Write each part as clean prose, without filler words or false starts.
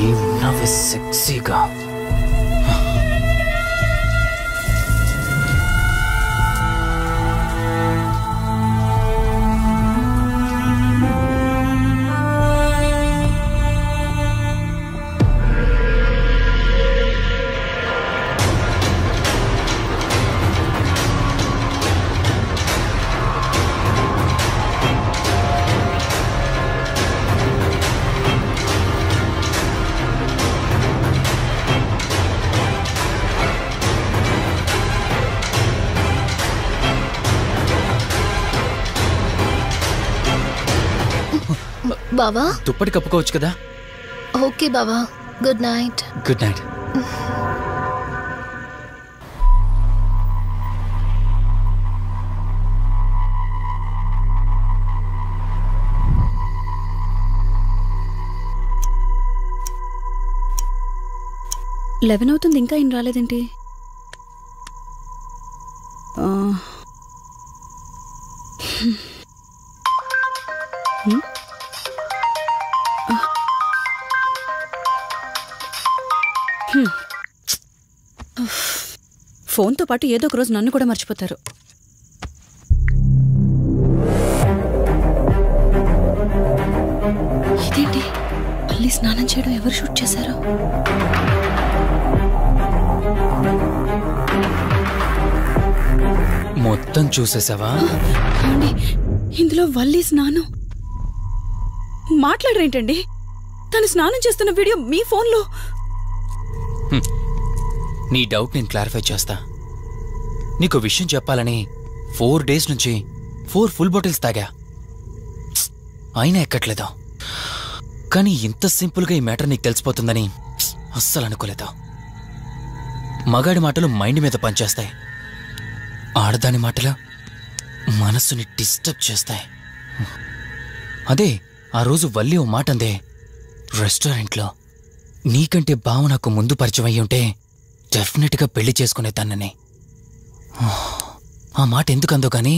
ఏమన్నావే సెక్సీగా? బావా దుప్పటి కప్పుకోవచ్చు కదా? ఓకే బావా, good night. Good night. Eleven అవుతుంది, ఇంకా ఏం రాలేదేంటి? ఫోన్తో పాటు ఏదో ఒక రోజు నన్ను కూడా మర్చిపోతారు. ఇదేంటి, మళ్ళీ స్నానం చేయడం ఎవరు షూట్ చేశారు? మొత్తం చూసేసావా? ఇందులో వల్లి స్నానం మాట్లాడరేంటండి? తను స్నానం చేస్తున్న వీడియో మీ ఫోన్లో. నీ డౌట్ నేను క్లారిఫై చేస్తా. నీకు విషయం చెప్పాలని 4 days నుంచి 4 full bottles తాగా, అయినా ఎక్కట్లేదు. కానీ ఇంత సింపుల్గా ఈ మ్యాటర్ నీకు తెలిసిపోతుందని అస్సలు అనుకోలేదు. మగాడి మాటలు మైండ్ మీద పనిచేస్తాయి, ఆడదాని మాటలు మనస్సుని డిస్టర్బ్ చేస్తాయి. అదే ఆ రోజు వల్లి ఓ మాట అందే రెస్టారెంట్లో, నీకంటే బావ నాకు ముందు పరిచయం అయ్యి ఉంటే డెఫినెట్గా పెళ్లి చేసుకునేదాన్నని. ఆ మాట ఎందుకందో గానీ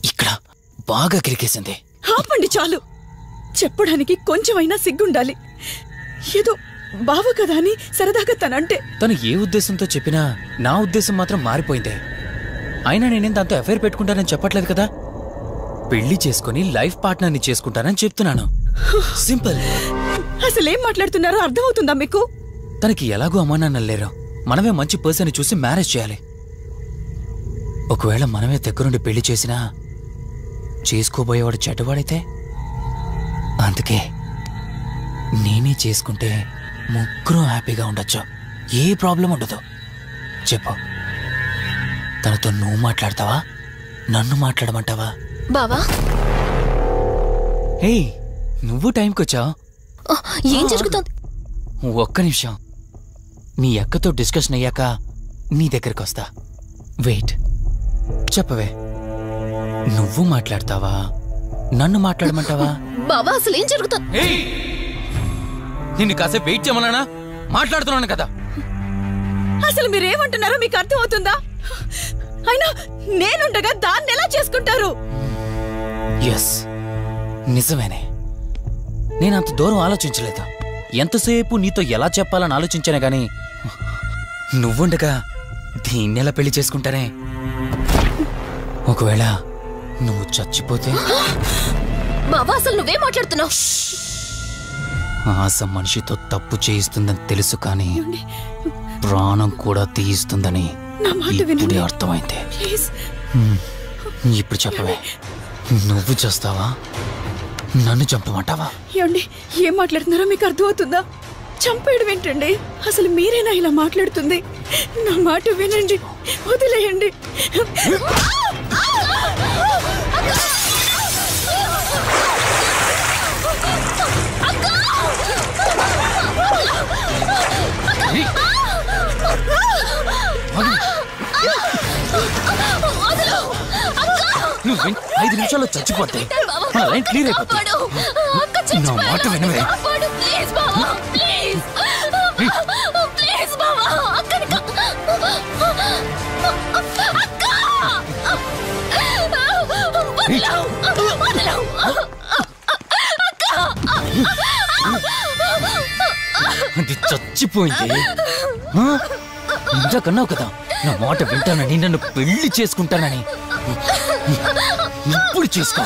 ఇక్కడ బాగా కిరికేసింది. ఆపండి చాలు, చెప్పడానికి కొంచెమైనా సిగ్గుండాలి. ఏదో బావ కదా అని సరదాగా తనంటే. తను ఏ ఉద్దేశంతో చెప్పినా నా ఉద్దేశం మాత్రం మారిపోయిందే. అయినా నేనేం దాంతో అఫైర్ పెట్టుకుంటానని చెప్పట్లేదు కదా, పెళ్లి చేసుకుని లైఫ్ పార్ట్నర్ని చేసుకుంటానని చెప్తున్నాను. సింపుల్. అసలేం మాట్లాడుతున్నారో అర్థమవుతుందా మీకు? తనకి ఎలాగో అమ్మా నాన్న లేరు, మనమే మంచి పర్సన్ చూసి మ్యారేజ్ చేయాలి. ఒకవేళ మనమే దగ్గరుండి పెళ్లి చేసినా చేసుకోబోయేవాడు చెడ్డవాడైతే, అందుకే నేనే చేసుకుంటే ముగ్గురం హ్యాపీగా ఉండొచ్చు, ఏ ప్రాబ్లం ఉండదు. చెప్పు, తనతో నువ్వు మాట్లాడతావా, నన్ను మాట్లాడమంటావా? బావా హే, నువ్వు టైంకొచ్చావు. ఏం జరుగుతుంది? ఒక్క నిమిషం, మీ అక్కతో డిస్కషన్ అయ్యాక నీ దగ్గరికి వస్తా. వెయిట్, చెప్పవే, నువ్వు మాట్లాడతావా, నన్ను మాట్లాడమంటావా? బావా అసలు ఏం జరుగుతుంది? నిన్ను కాసేపు వెయిట్ చేయమన్నానా? మాట్లాడుతున్నాను కదా. అసలు మీరేమంటున్నారో మీకు అర్థమవుతుందా? అయినా నేనుండగా దాన్ని ఎలా చేసుకుంటారు? ఎస్, నిజమేనే. నేనంత దూరం ఆలోచించలేదు. ఎంతసేపు నీతో ఎలా చెప్పాలని ఆలోచించానే గాని, నువ్వుండగా దీన్నెలా పెళ్లి చేసుకుంటానే? ఒకవేళ నువ్వు చచ్చిపోతే? బావా అసలు నువ్వే మాట్లాడుతున్నావు? ఆశ మనిషితో తప్పు చేయిస్తుందని తెలుసు, కానీ ప్రాణం కూడా తీయిస్తుందని ఇప్పుడే అర్థమైంది. ఇప్పుడు చెప్పవే, నువ్వు చేస్తావా, నన్ను చంపమంటావా? ఏమండి, ఏం మాట్లాడుతున్నారో మీకు అర్థమవుతుందా? చంపేయడం ఏంటండి? అసలు మీరేనా ఇలా మాట్లాడుతుంది? నా మాట వినండి, వదిలేయండి. నువ్వు 5 నిమిషాల్లో చచ్చిపోతే మన లైన్ క్లియర్ అయిపోతుంది. నా మాట వినవే. అది చచ్చిపోయింది. ఇంతకన్నావు కదా నా మాట వింటానని, నన్ను పెళ్లి చేసుకుంటానని. ఇప్పుడు చేసుకో.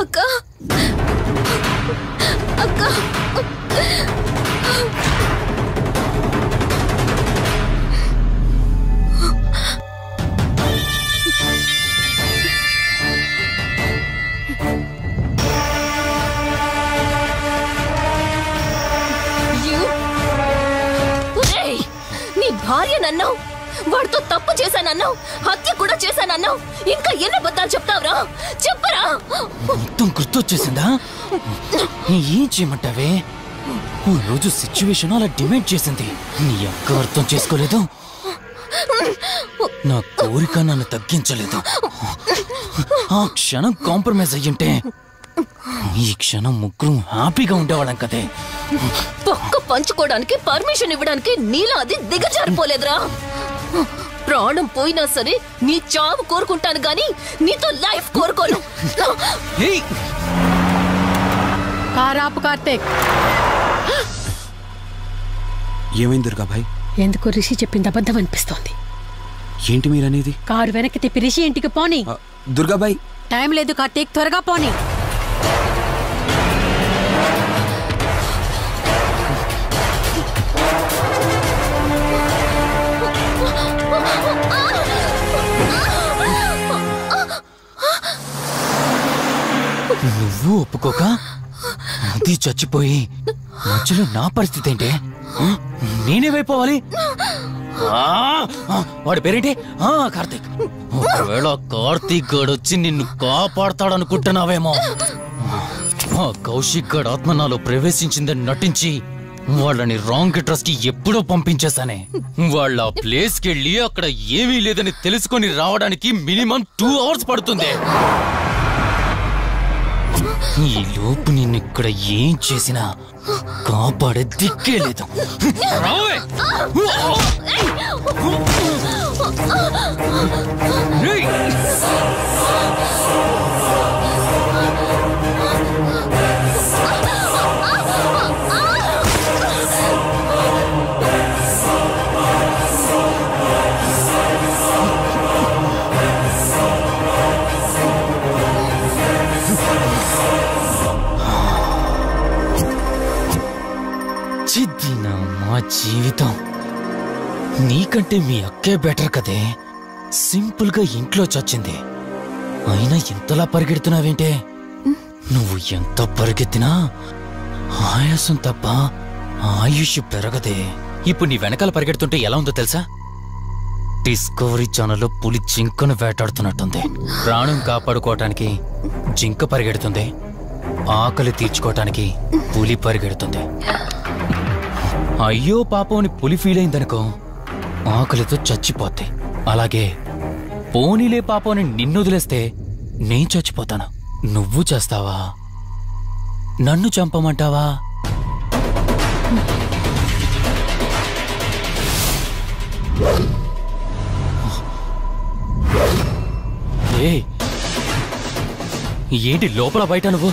అక్క అక్క నీ భార్య నన్నావు, వాడితో తప్పు చేశానన్నావు, హత్య కూడా చేశానన్నావు. ఇంకా ఎన్ని అబద్ధాలు చెప్తావురా? చెప్పరా? మొత్తం గుర్తొచ్చేసిందా? ఏం చేయమంటావే? ఓ రోజు సిచ్యువేషన్ అలా డిమాండ్ చేసింది. నీ అక్క అర్థం చేసుకోలేదు. నా కోరిక నన్ను తగ్గించలేదు. ఆ క్షణం కాంప్రమైజ్ అయ్యుంటే ఈ క్షణం ముగ్గురు హ్యాపీగా ఉండేవాళ్ళం కదే. పక్క పంచుకోవడానికి పర్మిషన్ ఇవ్వడానికి నీలా అది దిగజారిపోలేదురా. ప్రాణం పోయినా సరే నీ చావు కోరుకుంటాను గాని నీతో లైఫ్ కోరుకోను. కారాపు కార్తీక్. ఏమైంది దుర్గాబాయ్? ఎందుకు రిషి చెప్పింది అబద్ధం అనిపిస్తోంది. ఏంటి మీరనేది? కారు వెనక్కి తిప్పి రిషి ఇంటికి పోనీ. దుర్గాబాయ్ టైం లేదు కార్తీక్, త్వరగా పోనీ. నువ్వు ఒప్పుకోక అది చచ్చిపోయి మధ్యలో నా పరిస్థితి ఏంటి? నేనేమైపోవాలి? వాడి పేరేంటి? కార్తీక్. ఒకవేళ కార్తీక్ గడు వచ్చి నిన్ను కాపాడతాడనుకుంటున్నావేమో. కౌశిక్ గడ్ ఆత్మ నాలో ప్రవేశించిందని నటించి వాళ్ళని రాంగ్ అడ్రస్ కి ఎప్పుడో పంపించేశానే. వాళ్ళ ప్లేస్ కి వెళ్ళి అక్కడ ఏమీ లేదని తెలుసుకొని రావడానికి మినిమం 2 hours పడుతుంది. ఈ లోపు నిన్నిక్కడ ఏం చేసినా కాపాడే దిక్కే లేదు. మా జీవితం నీకంటే మీ అక్కే బెటర్ కదే. సింపుల్ గా ఇంట్లో చచ్చింది, అయినా ఇంతలా పరిగెడుతున్నావేంటే? నువ్వు ఎంత పరిగెత్తినా ఆయాసం తప్ప ఆయుష్ పెరగదే. ఇప్పుడు నీ వెనకాల పరిగెడుతుంటే ఎలా ఉందో తెలుసా? డిస్కవరీ ఛానల్లో పులి జింకను వేటాడుతున్నట్టుంది. ప్రాణం కాపాడుకోవటానికి జింక పరిగెడుతుంది, ఆకలి తీర్చుకోవటానికి పులి పరిగెడుతుంది. అయ్యో పాపం అని పులి ఫీల్ అయిందనుకో, ఆకలితో చచ్చిపోద్ది. అలాగే పోనీలే పాపం అని నిన్ను వదిలేస్తే నేను చచ్చిపోతాను. నువ్వు చేస్తావా? నన్ను చంపమంటావా? ఏయ్, ఏంటి లోపల బయట నువ్వు?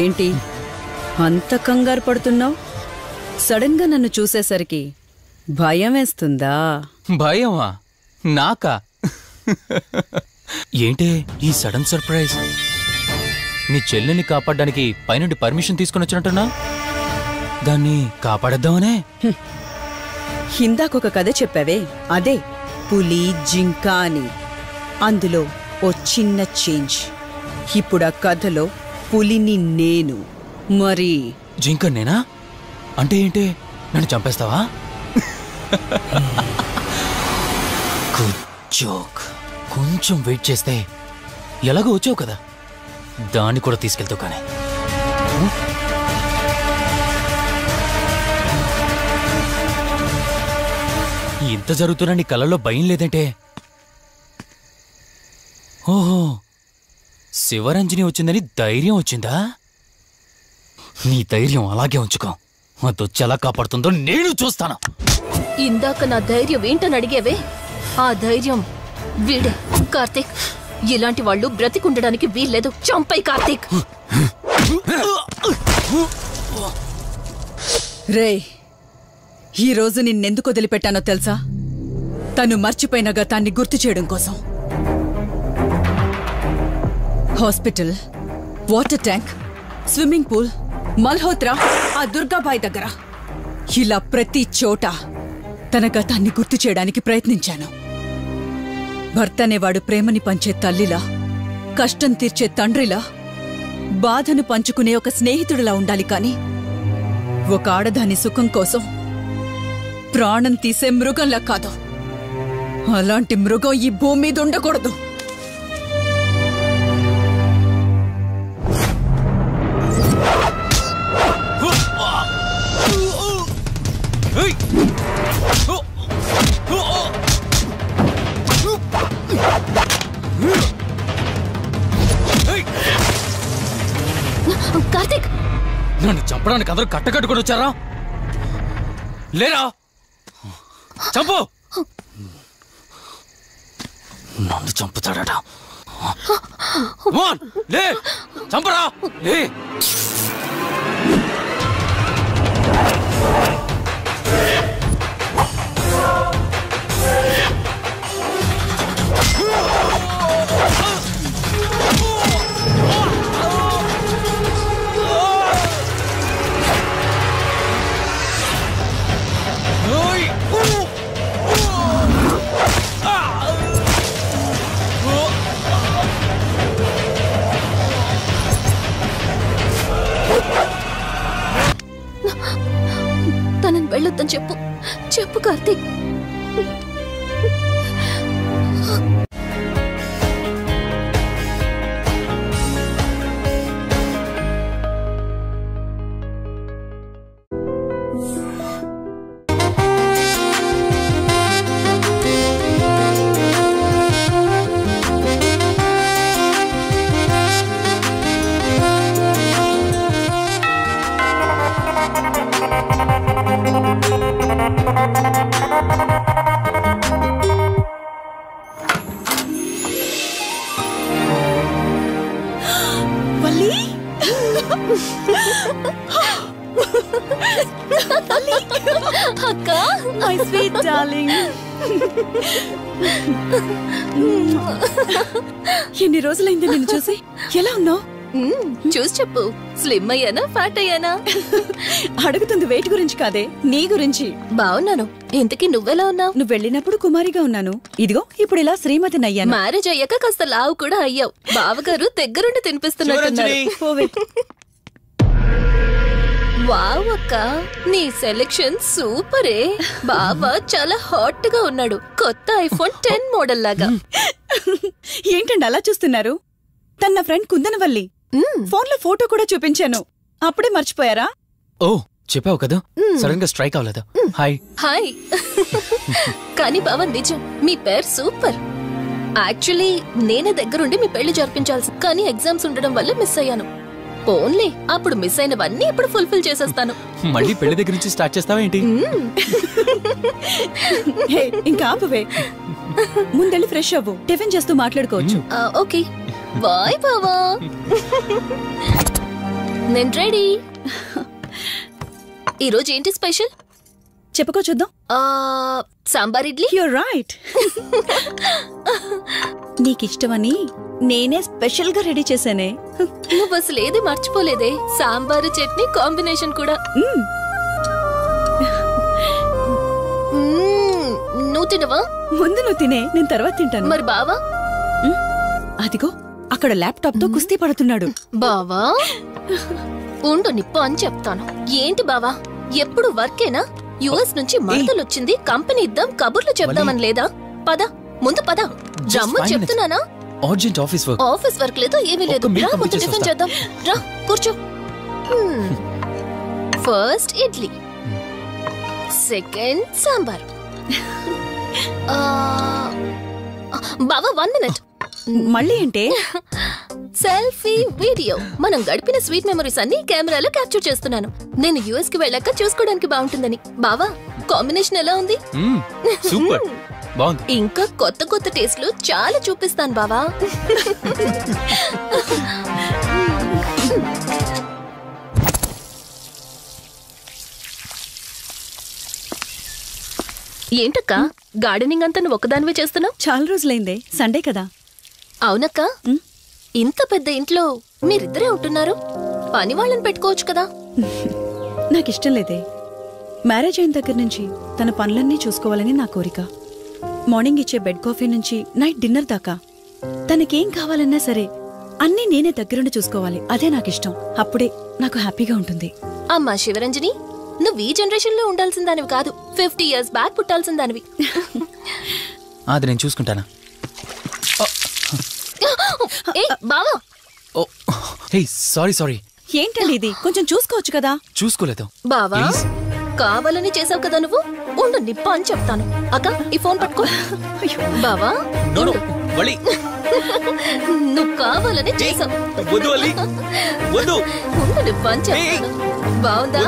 ఏంటి అంత కంగారు పడుతున్నావు? సడన్ గా నన్ను చూసేసరికి భయం వేస్తుందా? భయమా? నాకా? ఏంటి ఈ సడన్ సర్ప్రైజ్? నీ చెల్లెల్ని కాపాడడానికి పైనుండి పర్మిషన్ తీసుకుని వచ్చినట్టున్నా? దాన్ని కాపాడేద్దామనే? ఇందాకొక కథ చెప్పావే, అదే పులి జింక అని. అందులో ఓ చిన్న చేంజ్. ఇప్పుడు ఆ కథలో పులిని నేను. మరి జింక నేనా? అంటే ఏంటి, నన్ను చంపేస్తావా? కొంచెం వెయిట్ చేస్తే ఎలాగో వచ్చావు కదా, దాన్ని కూడా తీసుకెళ్తావు. కానీ ఇంత జరుగుతున్నా నీ కళ్ళల్లో భయం లేదంటే? ఓహో, శివరంజని వచ్చిందని ధైర్యం వచ్చిందా? నీ ధైర్యం అలాగే ఉంచుకో. అదొచ్చి ఎలా కాపాడుతుందో నేను చూస్తాను. ఇందాక నా ధైర్యం ఏంటని అడిగేవే, ఆ ధైర్యం వీడే. కార్తీక్, ఇలాంటి వాళ్ళు బ్రతికుండడానికి వీల్లేదు. చంపై కార్తీక్. రే, ఈరోజు నిన్నెందుకు వదిలిపెట్టానో తెలుసా? తను మర్చిపోయిన గతాన్ని గుర్తు చేయడం కోసం. Hospital, water tank, swimming pool, Malhotra, ఆ దుర్గాబాయ్ దగ్గర, ఇలా ప్రతి చోట తన గతాన్ని గుర్తు చేయడానికి ప్రయత్నించాను. భర్తనేవాడు ప్రేమని పంచే తల్లిలా, కష్టం తీర్చే తండ్రిలా, బాధను పంచుకునే ఒక స్నేహితుడిలా ఉండాలి. కాని ఒక ఆడదాని సుఖం కోసం ప్రాణం తీసే మృగంలా కాదు. అలాంటి మృగం ఈ భూమి మీద ఉండకూడదు. కార్తీక్, నన్ను చంపడానికి అందరూ కట్టకట్టుకుని వచ్చారా? లేరా? చంపు! నన్ను చంపుతాడట. లే, చంపరా! లే! తనని వెళ్ళొద్దని చెప్పు. చెప్పు కార్తీక్. అక్క, మై స్వీట్ డార్లింగ్. ఎన్ని రోజులైంది నిన్ను చూసి. ఎలా ఉన్నావు? చూసి చెప్పు. స్లిమ్ అయ్యానా, ఫ్యాట్ అయ్యానా? అడుగుతుంది వెయిట్ గురించి కాదే, నీ గురించి. బాగున్నాను. ఇంతకీ నువ్వెలా ఉన్నావు? నువ్వు వెళ్ళినప్పుడు కుమారిగా ఉన్నాను. ఇదిగో ఇప్పుడు ఇలా శ్రీమతిని అయ్యాను. మ్యారేజ్ అయ్యాక కాస్త లావు కూడా అయ్యావు. బావగారు దగ్గరుండి తినిపిస్తున్నట్టున్నారు. వావ్ అక్క, నీ సెలెక్షన్ సూపరే. బావ చాలా హాట్ గా ఉన్నాడు. కొత్త ఐఫోన్ 10 మోడల్ లాగా. ఏంటండి అలా చూస్తున్నారు? తన ఫ్రెండ్ కుందనవల్లి. ఫోన్లో ఫోటో కూడా చూపించాను. అప్పుడే మర్చిపోయారా? ఓ చెప్పావు కదా, సడన్ గా స్ట్రైక్ అవ్వలేదు. Hi hi. కానీ బావా నిజం, మీ పేరు సూపర్. యాక్చువల్లీ నేనే దగ్గరుండి మీ పెళ్లి జరిపించాల్సి, కానీ ఎగ్జామ్స్ ఉండడం వల్ల మిస్ అయ్యాను. పోన్లే, అప్పుడు మిస్ అయినవన్నీ ఇప్పుడు ఫుల్ఫిల్ చేసేస్తాను. మళ్ళీ పెళ్లి దగ్గర నుంచి స్టార్ట్ చేస్తావా ఏంటి? ఇంకా ఆపువే, ముందెళ్ళి ఫ్రెష్ అవ్వు, టిఫిన్ చేస్తూ మాట్లాడుకోవచ్చు. ఓకే బాయ్ బావా. నేను రెడీ. ఈరోజు ఏంటి స్పెషల్ చెప్పుకో చూద్దాం. సాంబార్ ఇడ్లీ. You're right. నీకిష్టమని నేనే స్పెషల్ గా రెడీ చేశానే. నువ్వు అసలు ఏది మర్చిపోలేదే, సాంబారు చట్నీ కాంబినేషన్ కూడా. నువ్వు తినవా? ముందు నువ్వు తినే, నేను తర్వాత తింటాను. మరి బావా? అదిగో అక్కడ ల్యాప్టాప్ తో కుస్తీ పడుతున్నాడు. బావా ఉండు, నిప్పు అని చెప్తాను. ఏంటి బావా ఎప్పుడు వర్కేనా? యుఎస్ నుంచి మరదలొచ్చింది, కంపెనీ ఇద్దాం, కబుర్లు చెప్దామని లేదా? పద ముందు పద. రమ్మని చెప్తున్నానా? Urgent office work. Office work లేదు, ఏమీ లేదు. రా ముందు టిఫిన్ చేద్దాం. రా కూర్చో. First idli, second sambar. బావా 1 minute. మళ్ళీ ఏంటే? Selfie video. మనం గడిపిన స్వీట్ మెమరీస్ అన్ని కెమెరాలో క్యాప్చర్ చేస్తున్నాను. నేను యుఎస్ కి వెళ్ళాక చూసుకోవడానికి బాగుంటుందని. బావా కాంబినేషన్ ఎలా ఉంది? సూపర్ బాగుంది. ఇంకా కొత్త కొత్త టేస్ట్లు చాలా చూపిస్తాను బావా. ఏంటక్క గార్డెనింగ్ అంతా నువ్వు ఒకదానివే చేస్తున్నావు? చాలా రోజులైందే, సండే కదా. అవునక్క, ఇంత పెద్ద ఇంట్లో మీరిద్దరే ఉంటున్నారు, పని వాళ్ళని పెట్టుకోవచ్చు కదా. నాకిష్టం లేదే. మ్యారేజ్ అయిన దగ్గర నుంచి తన పనులన్నీ చూసుకోవాలని నా కోరిక. మార్నింగ్ ఇచ్చే బెడ్ కాఫీ నుంచి నైట్ డిన్నర్ దాకా తనకేం కావాలన్నా సరే అన్నీ నేనే దగ్గరుండి చూసుకోవాలి. అదే నాకిష్టం. అప్పుడే నాకు హ్యాపీగా ఉంటుంది. అమ్మా శివరంజని, నువ్వు ఈ జనరేషన్ లో ఉండాల్సిన దానివి కాదు, 50 years బ్యాక్ పుట్టాల్సిన దానివి. అది నేను చూసుకుంటానా? బావా సారీ. ఏంటండి ఇది? కొంచెం చూసుకోవచ్చు కదా. చూసుకోలేదు బావా, కావాలని చేసావు కదా నువ్వు. ఉండు నిప్ప అని చెప్తాను. అక్క ఈ ఫోన్ పట్టుకో. బావా నువ్వు కావాలని చేసావు. ఉండు నిప్ప అని చెప్తాను. బావుందా?